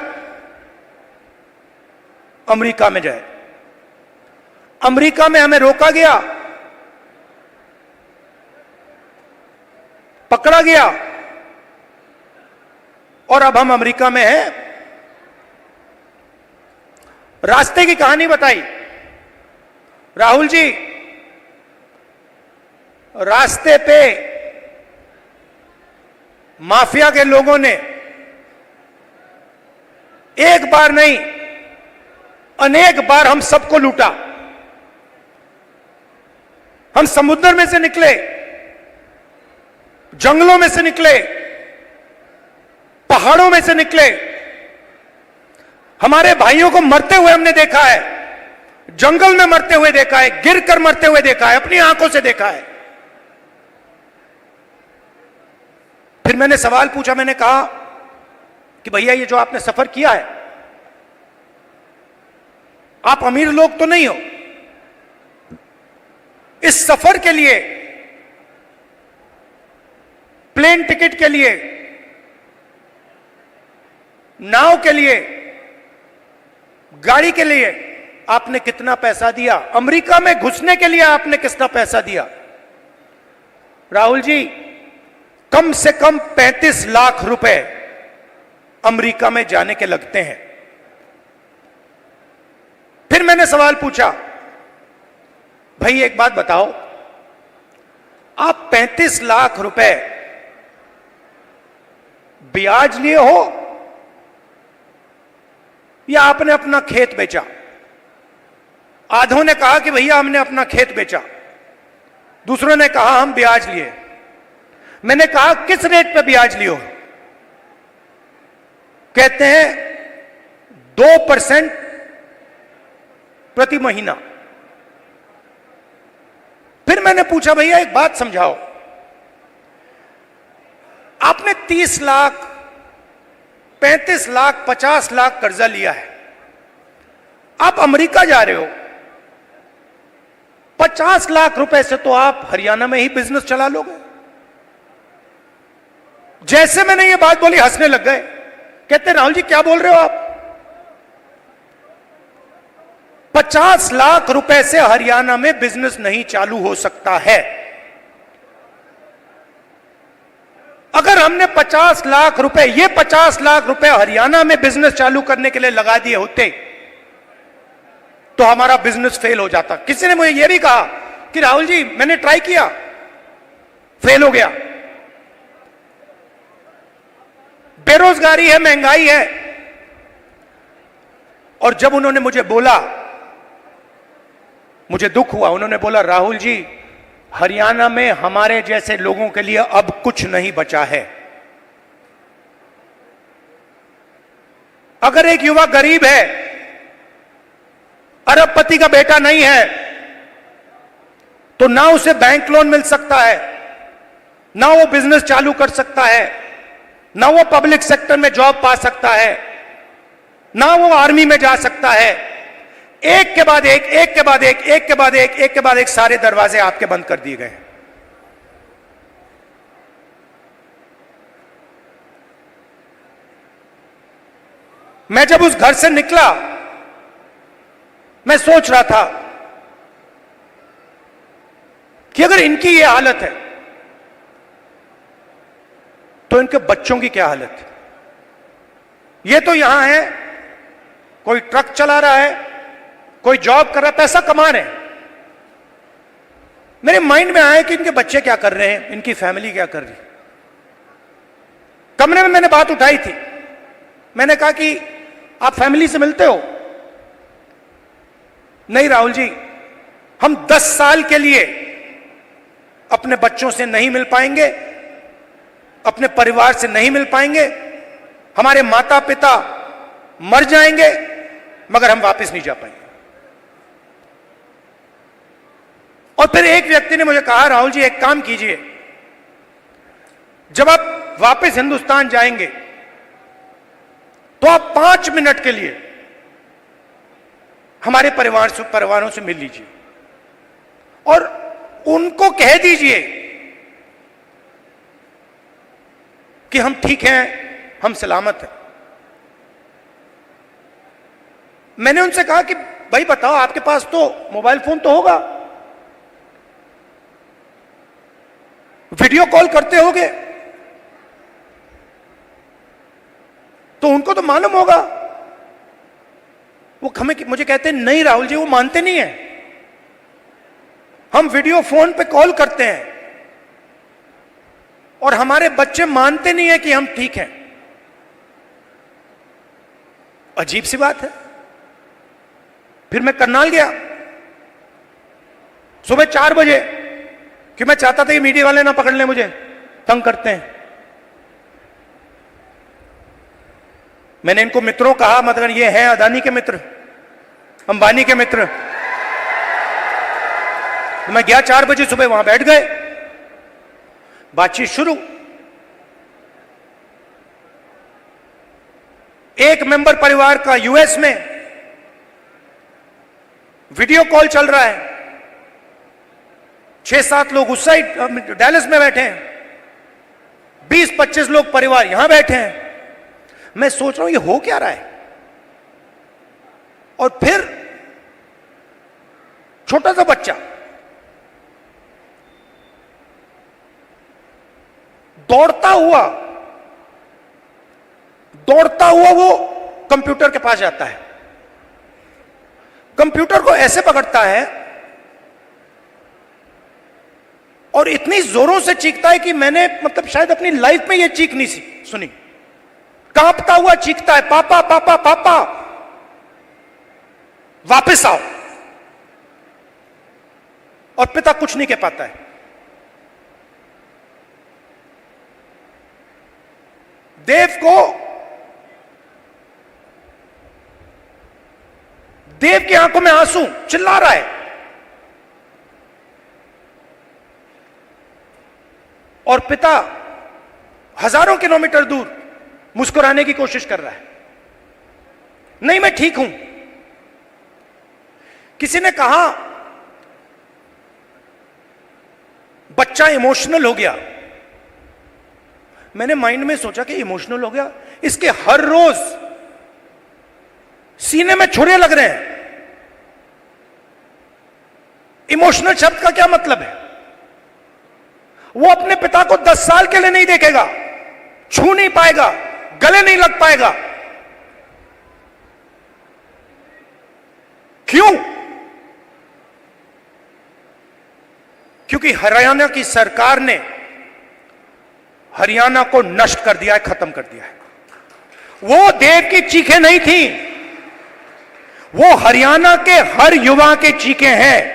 अमेरिका में जाए। अमेरिका में हमें रोका गया, पकड़ा गया और अब हम अमेरिका में हैं। रास्ते की कहानी बताई। राहुल जी, रास्ते पे माफिया के लोगों ने एक बार नहीं, अनेक बार हम सबको लूटा। हम समुद्र में से निकले, जंगलों में से निकले, पहाड़ों में से निकले। हमारे भाइयों को मरते हुए हमने देखा है, जंगल में मरते हुए देखा है, गिरकर मरते हुए देखा है, अपनी आंखों से देखा है। फिर मैंने सवाल पूछा, मैंने कहा कि भैया ये जो आपने सफर किया है, आप अमीर लोग तो नहीं हो। इस सफर के लिए, प्लेन टिकट के लिए, नाव के लिए, गाड़ी के लिए आपने कितना पैसा दिया? अमेरिका में घुसने के लिए आपने कितना पैसा दिया? राहुल जी, कम से कम 35 लाख रुपए अमेरिका में जाने के लगते हैं। फिर मैंने सवाल पूछा, भाई एक बात बताओ, आप 35 लाख रुपए ब्याज लिए हो या आपने अपना खेत बेचा? आधों ने कहा कि भैया हमने अपना खेत बेचा, दूसरों ने कहा हम ब्याज लिए। मैंने कहा किस रेट पे ब्याज लियो? कहते हैं 2% प्रति महीना। फिर मैंने पूछा भैया एक बात समझाओ, आपने 30 लाख 35 लाख 50 लाख कर्जा लिया है, आप अमेरिका जा रहे हो, 50 लाख रुपए से तो आप हरियाणा में ही बिजनेस चला लोगे। जैसे मैंने ये बात बोली हंसने लग गए, कहते राहुल जी क्या बोल रहे हो आप, 50 लाख रुपए से हरियाणा में बिजनेस नहीं चालू हो सकता है। अगर हमने 50 लाख रुपए, ये 50 लाख रुपए हरियाणा में बिजनेस चालू करने के लिए लगा दिए होते तो हमारा बिजनेस फेल हो जाता। किसी ने मुझे यह भी कहा कि राहुल जी मैंने ट्राई किया, फेल हो गया, बेरोजगारी है, महंगाई है। और जब उन्होंने मुझे बोला, मुझे दुख हुआ, उन्होंने बोला राहुल जी हरियाणा में हमारे जैसे लोगों के लिए अब कुछ नहीं बचा है। अगर एक युवा गरीब है, अरबपति का बेटा नहीं है, तो ना उसे बैंक लोन मिल सकता है, ना वो बिजनेस चालू कर सकता है, ना वो पब्लिक सेक्टर में जॉब पा सकता है, ना वो आर्मी में जा सकता है। एक के बाद एक, एक के बाद एक, एक के बाद एक, एक के बाद एक सारे दरवाजे आपके बंद कर दिए गए। मैं जब उस घर से निकला, मैं सोच रहा था कि अगर इनकी ये हालत है तो इनके बच्चों की क्या हालत है। ये तो यहां है, कोई ट्रक चला रहा है, कोई जॉब कर रहा है, पैसा कमा रहे हैं। मेरे माइंड में आया कि इनके बच्चे क्या कर रहे हैं, इनकी फैमिली क्या कर रही है। कमरे में मैंने बात उठाई थी, मैंने कहा कि आप फैमिली से मिलते हो? नहीं राहुल जी, हम 10 साल के लिए अपने बच्चों से नहीं मिल पाएंगे, अपने परिवार से नहीं मिल पाएंगे, हमारे माता पिता मर जाएंगे मगर हम वापस नहीं जा पाएंगे। और फिर एक व्यक्ति ने मुझे कहा राहुल जी एक काम कीजिए, जब आप वापस हिंदुस्तान जाएंगे तो आप 5 मिनट के लिए हमारे परिवारों से मिल लीजिए और उनको कह दीजिए कि हम ठीक हैं, हम सलामत हैं। मैंने उनसे कहा कि भाई बताओ, आपके पास तो मोबाइल फोन तो होगा, वीडियो कॉल करते होगे, तो उनको तो मालूम होगा। वो मुझे कहते हैं नहीं राहुल जी, वो मानते नहीं है, हम वीडियो फोन पे कॉल करते हैं और हमारे बच्चे मानते नहीं है कि हम ठीक हैं। अजीब सी बात है। फिर मैं करनाल गया सुबह 4 बजे, कि मैं चाहता था कि मीडिया वाले ना पकड़ लें, मुझे तंग करते हैं। मैंने इनको मित्रों कहा, मतलब ये हैं अदानी के मित्र, अंबानी के मित्र। मैं गया 4 बजे सुबह, वहां बैठ गए, बातचीत शुरू। एक मेंबर परिवार का यूएस में वीडियो कॉल चल रहा है, 6-7 लोग उस साइड डैलस में बैठे हैं, 20-25 लोग परिवार यहां बैठे हैं। मैं सोच रहा हूं ये हो क्या रहा है। और फिर छोटा सा बच्चा दौड़ता हुआ वो कंप्यूटर के पास जाता है, कंप्यूटर को ऐसे पकड़ता है और इतनी जोरों से चीखता है कि मैंने मतलब शायद अपनी लाइफ में ये चीख नहीं सुनी। कांपता हुआ चीखता है, पापा पापा पापा वापस आओ। और पिता कुछ नहीं कह पाता है। देव को देव की आंखों में आंसू, चिल्ला रहा है, और पिता हजारों किलोमीटर दूर मुस्कुराने की कोशिश कर रहा है, नहीं मैं ठीक हूं। किसी ने कहा बच्चा इमोशनल हो गया। मैंने माइंड में सोचा कि इमोशनल हो गया, इसके हर रोज सीने में छुरे लग रहे हैं। इमोशनल शब्द का क्या मतलब है? वो अपने पिता को 10 साल के लिए नहीं देखेगा, छू नहीं पाएगा, गले नहीं लग पाएगा। क्यों? क्योंकि हरियाणा की सरकार ने हरियाणा को नष्ट कर दिया है, खत्म कर दिया है। वो देव की चीखें नहीं थी, वो हरियाणा के हर युवा के चीखें हैं।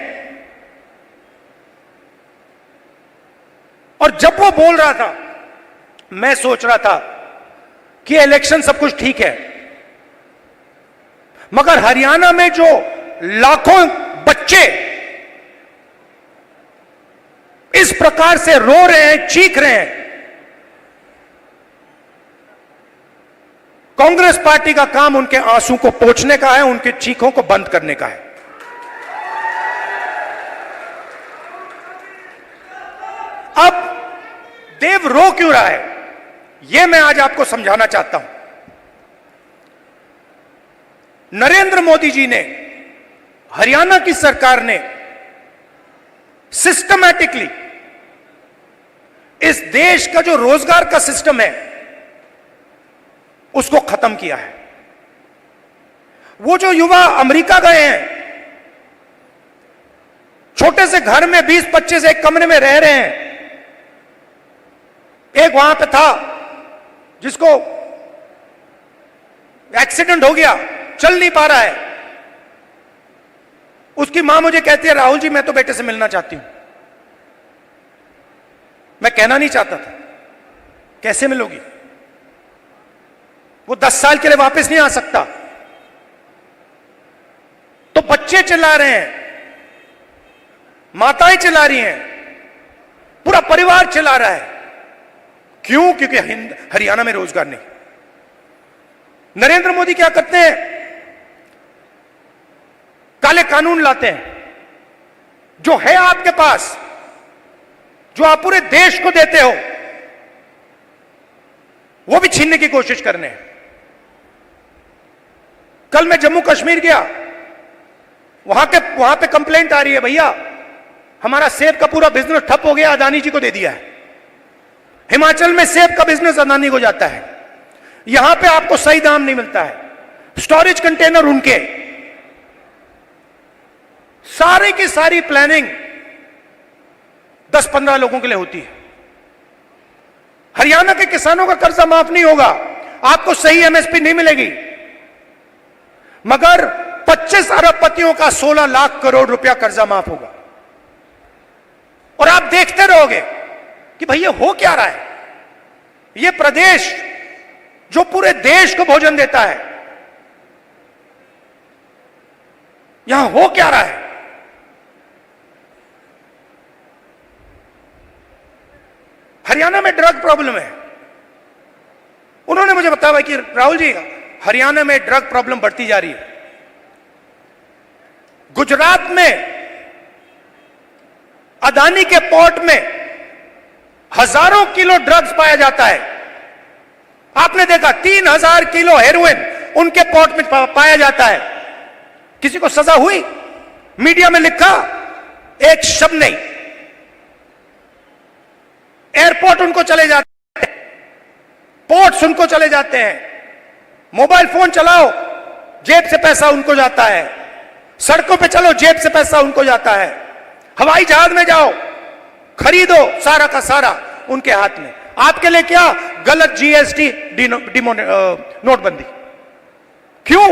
और जब वो बोल रहा था, मैं सोच रहा था कि इलेक्शन सब कुछ ठीक है, मगर हरियाणा में जो लाखों बच्चे इस प्रकार से रो रहे हैं, चीख रहे हैं, कांग्रेस पार्टी का काम उनके आंसू को पोंछने का है, उनके चीखों को बंद करने का है। अब देव रो क्यों रहा है, यह मैं आज आपको समझाना चाहता हूं। नरेंद्र मोदी जी ने, हरियाणा की सरकार ने सिस्टमैटिकली इस देश का जो रोजगार का सिस्टम है उसको खत्म किया है। वो जो युवा अमेरिका गए हैं, छोटे से घर में 20-25 एक कमरे में रह रहे हैं। एक वहां पे था जिसको एक्सीडेंट हो गया, चल नहीं पा रहा है। उसकी मां मुझे कहती है, राहुल जी मैं तो बेटे से मिलना चाहती हूं। मैं कहना नहीं चाहता था, कैसे मिलोगी? वो 10 साल के लिए वापस नहीं आ सकता। तो बच्चे चिल्ला रहे हैं, माताएं चिल्ला रही हैं, पूरा परिवार चिल्ला रहा है। क्यों? क्योंकि हरियाणा में रोजगार नहीं। नरेंद्र मोदी क्या करते हैं? काले कानून लाते हैं। जो है आपके पास, जो आप पूरे देश को देते हो, वो भी छीनने की कोशिश कर रहे हैं। कल मैं जम्मू कश्मीर गया, वहां पे कंप्लेंट आ रही है, भैया हमारा सेब का पूरा बिजनेस ठप हो गया, अदानी जी को दे दिया है। हिमाचल में सेब का बिजनेस अदानी को जाता है, यहां पे आपको सही दाम नहीं मिलता है, स्टोरेज कंटेनर उनके। सारी की सारी प्लानिंग 10-15 लोगों के लिए होती है। हरियाणा के किसानों का कर्जा माफ नहीं होगा, आपको सही एमएसपी नहीं मिलेगी, मगर 25 अरबपतियों का 16 लाख करोड़ रुपया कर्जा माफ होगा। और आप देखते रहोगे कि भैया हो क्या रहा है। यह प्रदेश जो पूरे देश को भोजन देता है, यहां हो क्या रहा है। हरियाणा में ड्रग प्रॉब्लम है। उन्होंने मुझे बताया कि राहुल जी हरियाणा में ड्रग प्रॉब्लम बढ़ती जा रही है। गुजरात में अदानी के पोर्ट में हजारों किलो ड्रग्स पाया जाता है। आपने देखा 3000 किलो हेरोइन उनके पोर्ट में पाया जाता है। किसी को सजा हुई? मीडिया में लिखा? एक शब्द नहीं। एयरपोर्ट उनको चले जाते हैं, पोर्ट्स उनको चले जाते हैं। मोबाइल फोन चलाओ, जेब से पैसा उनको जाता है। सड़कों पे चलो, जेब से पैसा उनको जाता है। हवाई जहाज में जाओ, खरीदो, सारा का सारा उनके हाथ में। आपके लिए क्या? गलत जीएसटी, नोटबंदी। क्यों?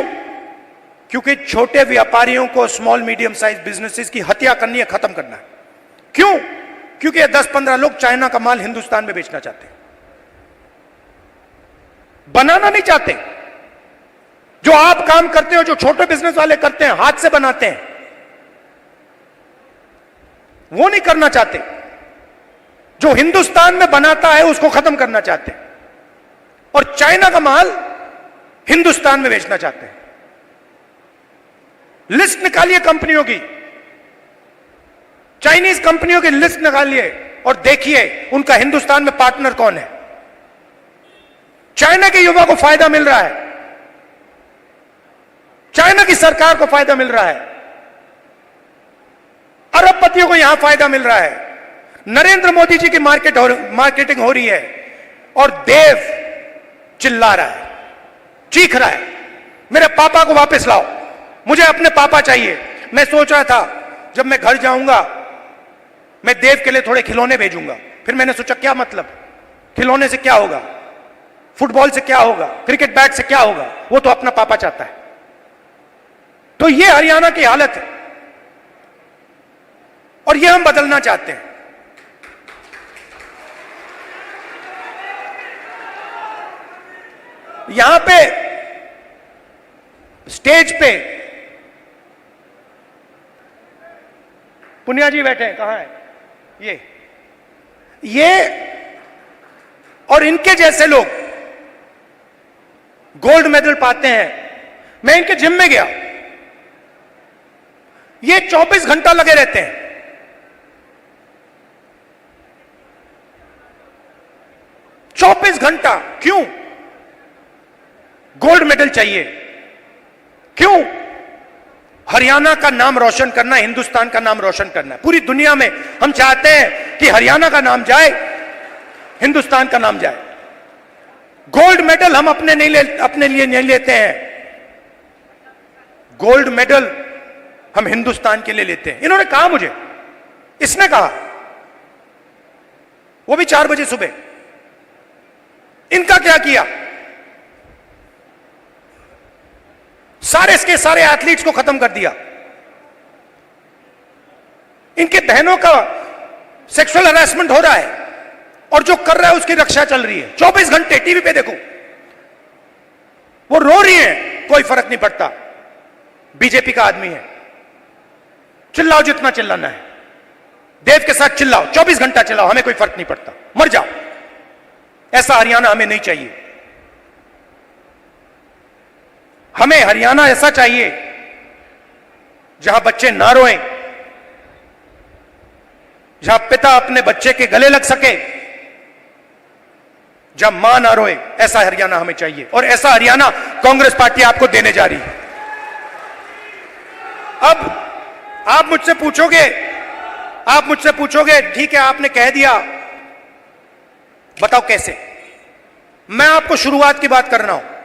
क्योंकि छोटे व्यापारियों को, स्मॉल मीडियम साइज बिजनेसेस की हत्या करनी है, खत्म करना है। क्यों? क्योंकि 10-15 लोग चाइना का माल हिंदुस्तान में बेचना चाहते हैं, बनाना नहीं चाहते। जो आप काम करते हो, जो छोटे बिजनेस वाले करते हैं, हाथ से बनाते हैं, वो नहीं करना चाहते। जो हिंदुस्तान में बनाता है उसको खत्म करना चाहते हैं और चाइना का माल हिंदुस्तान में बेचना चाहते हैं। लिस्ट निकालिए कंपनियों की, चाइनीज कंपनियों की लिस्ट निकालिए और देखिए उनका हिंदुस्तान में पार्टनर कौन है। चाइना के युवा को फायदा मिल रहा है, चाइना की सरकार को फायदा मिल रहा है, अरबपतियों को यहां फायदा मिल रहा है, नरेंद्र मोदी जी की मार्केटिंग हो रही है और देव चिल्ला रहा है, चीख रहा है, मेरे पापा को वापस लाओ, मुझे अपने पापा चाहिए। मैं सोच रहा था जब मैं घर जाऊंगा मैं देव के लिए थोड़े खिलौने भेजूंगा। फिर मैंने सोचा क्या मतलब, खिलौने से क्या होगा, फुटबॉल से क्या होगा, क्रिकेट बैट से क्या होगा, वो तो अपना पापा चाहता है। तो ये हरियाणा की हालत है और ये हम बदलना चाहते हैं। यहां पे स्टेज पे पुनिया जी बैठे हैं, कहां है ये और इनके जैसे लोग गोल्ड मेडल पाते हैं। मैं इनके जिम में गया, ये 24 घंटा लगे रहते हैं। 24 घंटा क्यों? गोल्ड मेडल चाहिए। क्यों? हरियाणा का नाम रोशन करना, हिंदुस्तान का नाम रोशन करना है। पूरी दुनिया में हम चाहते हैं कि हरियाणा का नाम जाए, हिंदुस्तान का नाम जाए। गोल्ड मेडल हम अपने लिए नहीं लेते हैं, गोल्ड मेडल हम हिंदुस्तान के लिए लेते हैं। इन्होंने कहा मुझे, इसने कहा, वो भी 4 बजे सुबह। इनका क्या किया? सारे के सारे एथलीट्स को खत्म कर दिया। इनके बहनों का सेक्सुअल हरासमेंट हो रहा है और जो कर रहा है उसकी रक्षा चल रही है। 24 घंटे टीवी पे देखो, वो रो रही है, कोई फर्क नहीं पड़ता, बीजेपी का आदमी है, चिल्लाओ जितना चिल्लाना है, देव के साथ चिल्लाओ, 24 घंटा चिल्लाओ, हमें कोई फर्क नहीं पड़ता, मर जाओ। ऐसा हरियाणा हमें नहीं चाहिए। हमें हरियाणा ऐसा चाहिए जहां बच्चे ना रोएं, जहां पिता अपने बच्चे के गले लग सके, जहां मां ना रोए। ऐसा हरियाणा हमें चाहिए और ऐसा हरियाणा कांग्रेस पार्टी आपको देने जा रही है। अब आप मुझसे पूछोगे ठीक है आपने कह दिया, बताओ कैसे? मैं आपको शुरुआत की बात कर रहा हूं।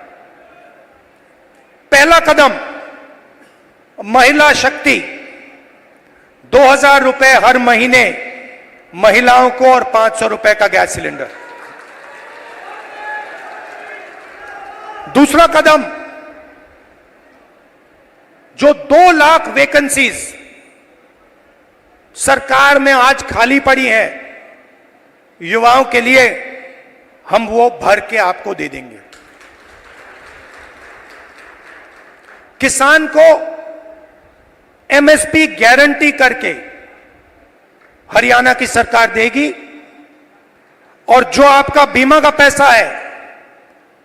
पहला कदम, महिला शक्ति, 2000 रुपए हर महीने महिलाओं को और 500 रुपए का गैस सिलेंडर। दूसरा कदम, जो 2 लाख वैकेंसीज सरकार में आज खाली पड़ी हैं युवाओं के लिए, हम वो भर के आपको दे देंगे। किसान को एमएसपी गारंटी करके हरियाणा की सरकार देगी और जो आपका बीमा का पैसा है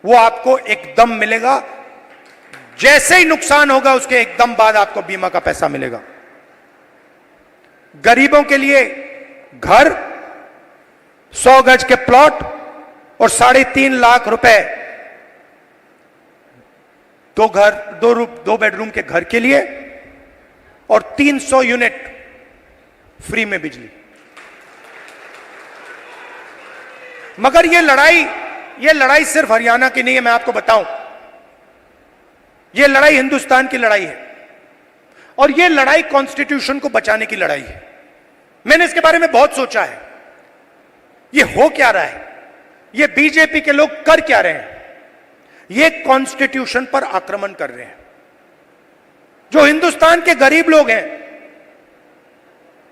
वो आपको एकदम मिलेगा। जैसे ही नुकसान होगा उसके एकदम बाद आपको बीमा का पैसा मिलेगा। गरीबों के लिए घर, 100 गज के प्लॉट और 3.5 लाख रुपए दो बेडरूम के घर के लिए और 300 यूनिट फ्री में बिजली। मगर ये लड़ाई सिर्फ हरियाणा की नहीं है, मैं आपको बताऊं, ये लड़ाई हिंदुस्तान की लड़ाई है और ये लड़ाई कॉन्स्टिट्यूशन को बचाने की लड़ाई है। मैंने इसके बारे में बहुत सोचा है, ये हो क्या रहा है, ये बीजेपी के लोग कर क्या रहे हैं। ये कॉन्स्टिट्यूशन पर आक्रमण कर रहे हैं। जो हिंदुस्तान के गरीब लोग हैं,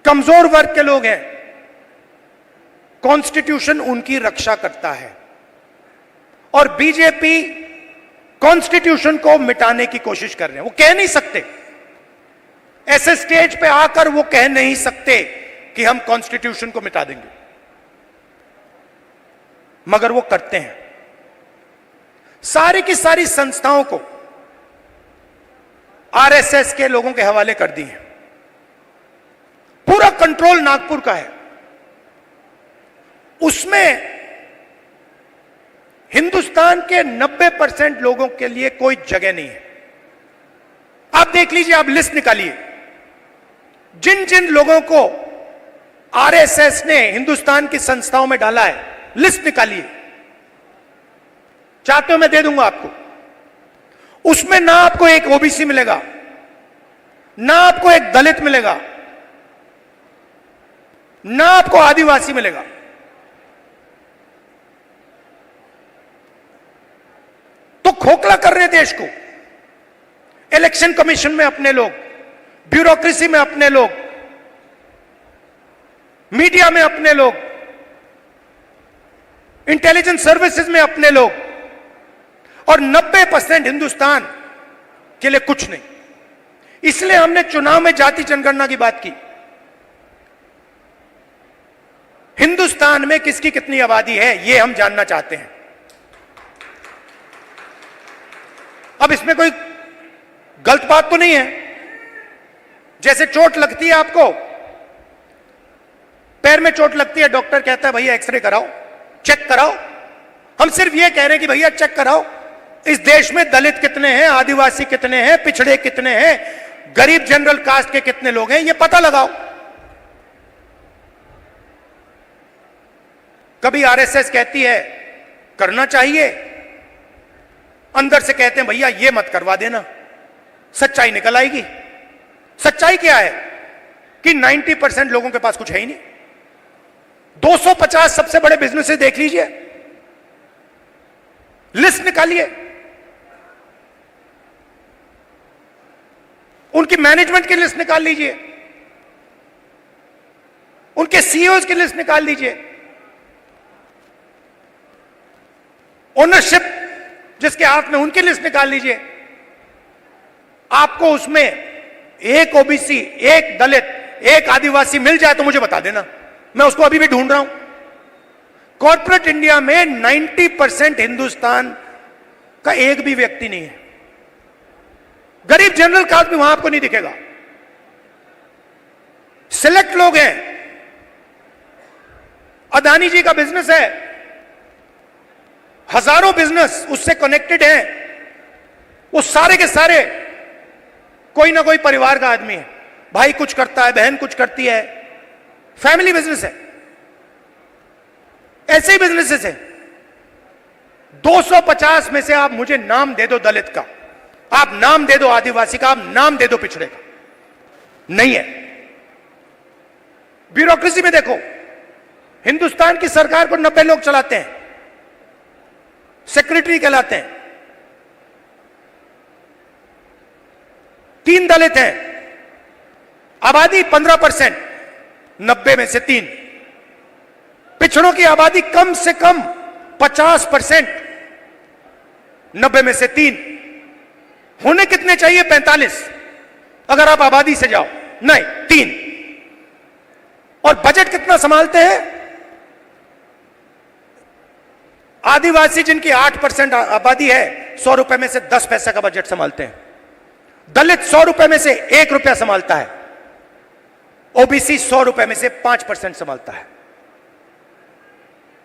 कमजोर वर्ग के लोग हैं, कॉन्स्टिट्यूशन उनकी रक्षा करता है और बीजेपी कॉन्स्टिट्यूशन को मिटाने की कोशिश कर रहे हैं। वो कह नहीं सकते, ऐसे स्टेज पे आकर वो कह नहीं सकते कि हम कॉन्स्टिट्यूशन को मिटा देंगे, मगर वो करते हैं। सारी की सारी संस्थाओं को आरएसएस के लोगों के हवाले कर दी है। पूरा कंट्रोल नागपुर का है। उसमें हिंदुस्तान के 90% लोगों के लिए कोई जगह नहीं है। आप देख लीजिए, आप लिस्ट निकालिए, जिन जिन लोगों को आरएसएस ने हिंदुस्तान की संस्थाओं में डाला है, लिस्ट निकालिए। चाहते हो मैं दे दूंगा आपको। उसमें ना आपको एक ओबीसी मिलेगा, ना आपको एक दलित मिलेगा, ना आपको आदिवासी मिलेगा। तो खोखला कर रहे हैं देश को। इलेक्शन कमीशन में अपने लोग, ब्यूरोक्रेसी में अपने लोग, मीडिया में अपने लोग, इंटेलिजेंस सर्विसेज में अपने लोग, और 90% हिंदुस्तान के लिए कुछ नहीं। इसलिए हमने चुनाव में जाति जनगणना की बात की। हिंदुस्तान में किसकी कितनी आबादी है, यह हम जानना चाहते हैं। अब इसमें कोई गलत बात तो नहीं है। जैसे चोट लगती है, आपको पैर में चोट लगती है, डॉक्टर कहता है भैया एक्सरे कराओ, चेक कराओ। हम सिर्फ यह कह रहे हैं कि भैया चेक कराओ, इस देश में दलित कितने हैं, आदिवासी कितने हैं, पिछड़े कितने हैं, गरीब जनरल कास्ट के कितने लोग हैं, यह पता लगाओ। कभी आरएसएस कहती है करना चाहिए, अंदर से कहते हैं भैया ये मत करवा देना। सच्चाई निकल आएगी। सच्चाई क्या है कि 90% लोगों के पास कुछ है ही नहीं। 250 सबसे बड़े बिजनेसेस देख लीजिए, लिस्ट निकालिए, उनकी मैनेजमेंट की लिस्ट निकाल लीजिए, उनके सीईओज की लिस्ट निकाल लीजिए, ओनरशिप जिसके हाथ में, उनकी लिस्ट निकाल लीजिए। आपको उसमें एक ओबीसी, एक दलित, एक आदिवासी मिल जाए तो मुझे बता देना, मैं उसको अभी भी ढूंढ रहा हूं। कॉर्पोरेट इंडिया में 90% हिंदुस्तान का एक भी व्यक्ति नहीं है। गरीब जनरल कास्ट भी वहां आपको नहीं दिखेगा। सिलेक्ट लोग हैं। अदानी जी का बिजनेस है, हजारों बिजनेस उससे कनेक्टेड हैं। वो सारे के सारे कोई ना कोई परिवार का आदमी है। भाई कुछ करता है, बहन कुछ करती है, फैमिली बिजनेस है। ऐसे ही बिजनेसेस है। 250 में से आप मुझे नाम दे दो दलित का, आप नाम दे दो आदिवासी का, आप नाम दे दो पिछड़े का, नहीं है। ब्यूरोक्रेसी में देखो, हिंदुस्तान की सरकार को 90 लोग चलाते हैं, सेक्रेटरी कहलाते हैं। 3 दलित हैं, आबादी 15%, 90 में से 3। पिछड़ों की आबादी कम से कम 50%, 90 में से 3। होने कितने चाहिए? 45 अगर आप आबादी से जाओ, नहीं 3। और बजट कितना संभालते हैं? आदिवासी जिनकी 8% आबादी है, 100 रुपए में से 10 पैसा का बजट संभालते हैं। दलित 100 रुपए में से 1 रुपया संभालता है। ओबीसी 100 रुपए में से 5% संभालता है।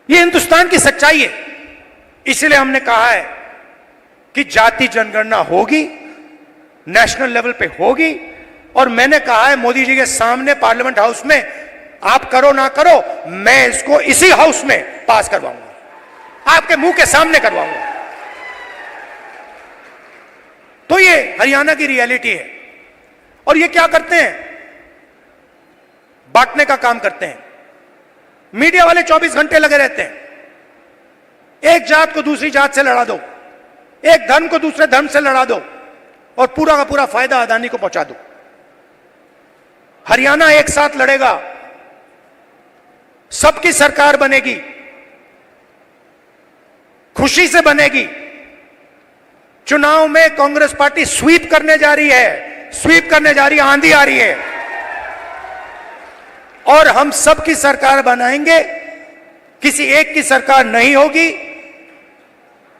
यह हिंदुस्तान की सच्चाई है। इसलिए हमने कहा है कि जाति जनगणना होगी, नेशनल लेवल पे होगी। और मैंने कहा है मोदी जी के सामने पार्लियामेंट हाउस में, आप करो ना करो, मैं इसको इसी हाउस में पास करवाऊंगा, आपके मुंह के सामने करवाऊंगा। तो ये हरियाणा की रियलिटी है। और ये क्या करते हैं? बांटने का काम करते हैं। मीडिया वाले 24 घंटे लगे रहते हैं। एक जात को दूसरी जात से लड़ा दो, एक धर्म को दूसरे धर्म से लड़ा दो, और पूरा का पूरा फायदा अदानी को पहुंचा दो। हरियाणा एक साथ लड़ेगा, सबकी सरकार बनेगी, खुशी से बनेगी। चुनाव में कांग्रेस पार्टी स्वीप करने जा रही है, स्वीप करने जा रही है, आंधी आ रही है। और हम सब की सरकार बनाएंगे, किसी एक की सरकार नहीं होगी,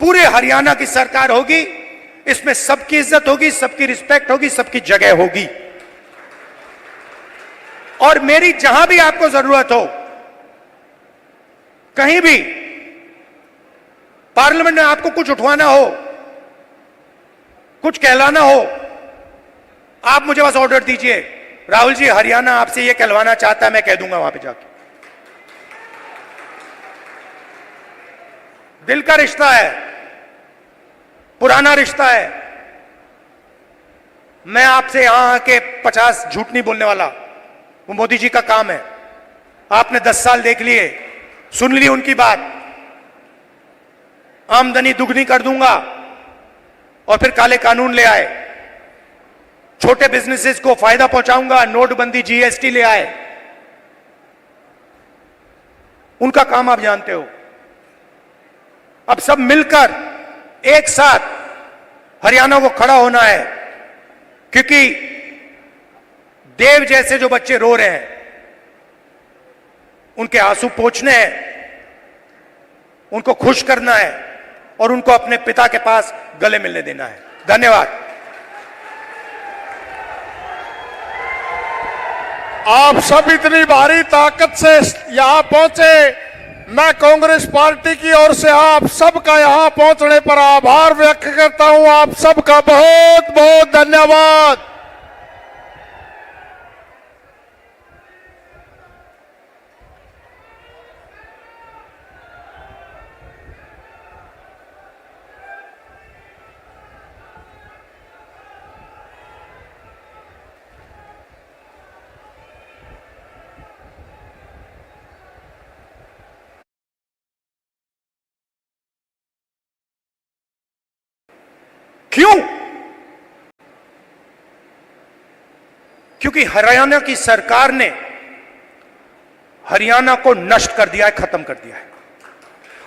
पूरे हरियाणा की सरकार होगी। इसमें सबकी इज्जत होगी, सबकी रिस्पेक्ट होगी, सबकी जगह होगी। और मेरी जहां भी आपको जरूरत हो, कहीं भी पार्लियामेंट में आपको कुछ उठवाना हो, कुछ कहलाना हो, आप मुझे बस ऑर्डर दीजिए, राहुल जी हरियाणा आपसे यह कहलवाना चाहता है, मैं कह दूंगा वहां पे जाके। दिल का रिश्ता है, पुराना रिश्ता है। मैं आपसे यहां आके 50 झूठ नहीं बोलने वाला, वो मोदी जी का काम है। आपने 10 साल देख लिए, सुन ली उनकी बात, आमदनी दुगनी कर दूंगा, और फिर काले कानून ले आए, छोटे बिजनेसेस को फायदा पहुंचाऊंगा, नोटबंदी जीएसटी ले आए। उनका काम आप जानते हो। अब सब मिलकर एक साथ हरियाणा को खड़ा होना है, क्योंकि देव जैसे जो बच्चे रो रहे हैं, उनके आंसू पोंछने हैं, उनको खुश करना है और उनको अपने पिता के पास गले मिलने देना है। धन्यवाद। आप सब इतनी भारी ताकत से यहां पहुंचे, मैं कांग्रेस पार्टी की ओर से आप सबका यहां पहुंचने पर आभार व्यक्त करता हूं। आप सबका बहुत बहुत धन्यवाद। क्यों? क्योंकि हरियाणा की सरकार ने हरियाणा को नष्ट कर दिया है, खत्म कर दिया है।